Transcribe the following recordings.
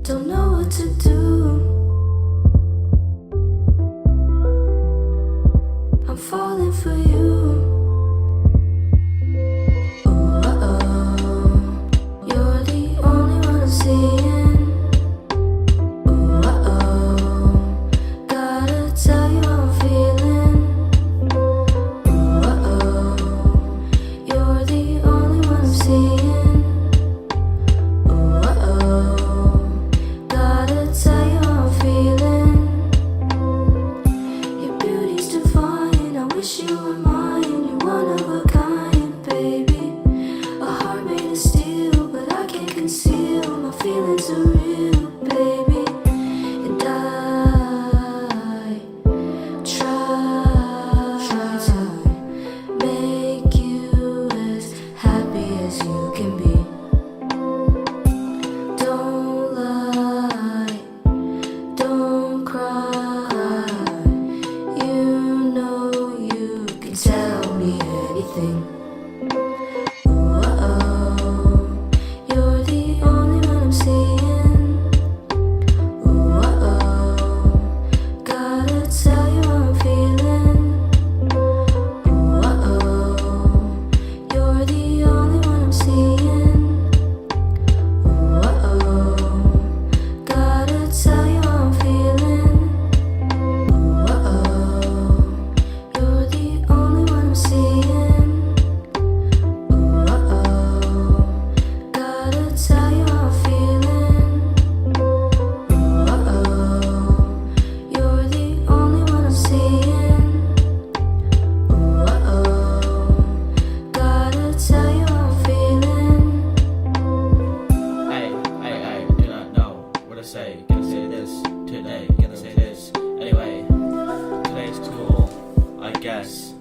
Don't know what to do. I'm falling for you. Ooh, uh-oh. You're the only one I'm seeing. Ooh, uh-oh. Gotta tell you how I'm feeling. Ooh, uh-oh. You're the only one I'm seeing. Ooh, uh-oh. Gotta tell you how I'm feeling. Your beauty's divine. I wish you were mine. You're one of a kind, baby. A heart made of steel, but I can't conceal. My feelings are real, baby. And I try to make you as happy as you can be. Don't lie, don't cry. You know you can tell me anything. Ooh, uh-oh. You're the only one I'm seeing. Ooh, uh-oh. Gotta tell you how I'm feeling. Ooh, uh-oh. You're the only one I'm seeing. Ooh, uh-oh. Gotta tell you how I'm feeling. Ooh, uh-oh. You're the only one I'm seeing. Ooh, uh-oh. Gotta tell you how I'm feeling. Ooh, uh-oh. You're the only one I'm seeing. Ooh, uh-oh. Gotta tell you how I'm feeling. I do not know what to say. Gonna say this today. Gonna say this anyway. Today's cool, I guess.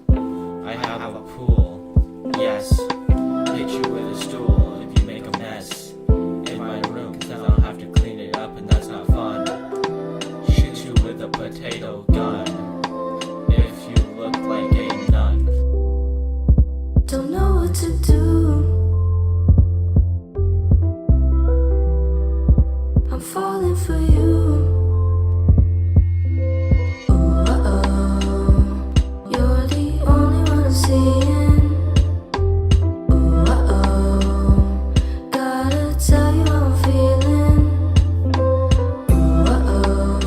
I have a pool, yes. Hit you with a stool if you make a mess in my room, 'cause then I'll have to clean it up and that's not fun. Shoot you with a potato gun if you look like a nun. Don't know what to do. I'm falling for you. Ooh, uh-oh. You're the only one I'm seeing. Ooh, uh-oh. Gotta tell you how I'm feeling. Ooh, uh-oh.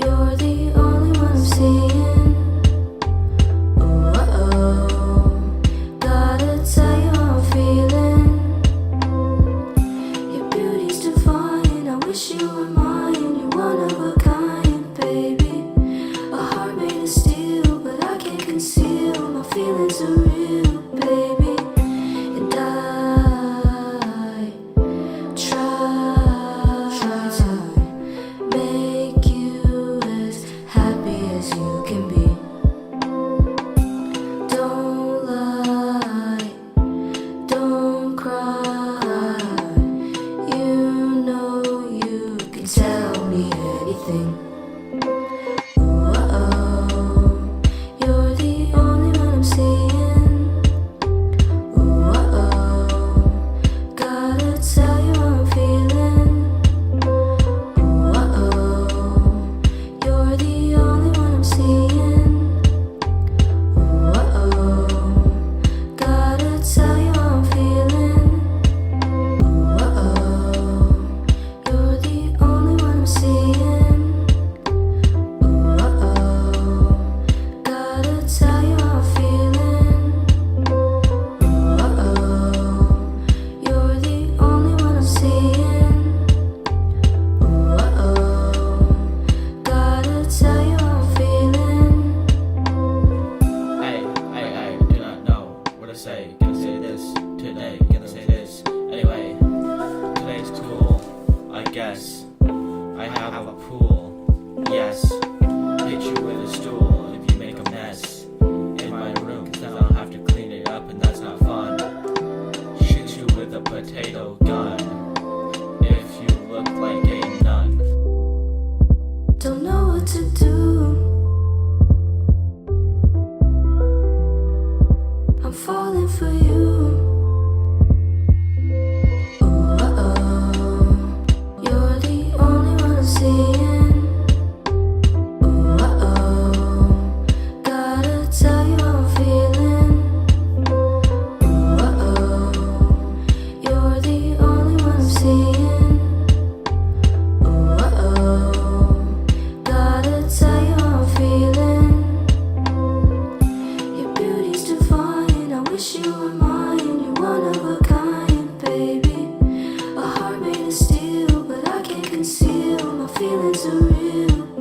You're the only one I'm seeing. Ooh, uh-oh. Gotta tell you how I'm feeling. Your beauty's divine. I wish you were mine. You're one of a kind, baby. A heart made of steel, but I can't conceal. My feelings are real, baby. And I try to make you as happy as you can be. Don't lie, don't cry. You know you can tell me anything. Ooh, uh-oh. You're the only one I'm seeing. Ooh, uh-oh. Gotta tell you how I'm feeling. Ooh, uh-oh. You're the only one I'm seeing. Ooh, uh-oh. Gotta tell you how I'm feeling. Ooh, uh-oh. You're the only one I'm seeing. Ooh, uh-oh. Gotta tell you how I'm feeling. Ooh, uh-oh. You're the only one I'm seeing. Ooh, uh-oh. Gotta tell you how I'm feeling. I do not know what to say. Gonna say this today. Gonna say this anyway. Today's cool, I guess. I have a pool, yes. Hit you with a stool if you make a mess in my room, 'cause then I'll have to clean it up and that's not fun. Shoot you with a potato gun if you look like a nun. Don't know what to do. I'm falling for you. Ooh, uh-oh. You're the feelings are real,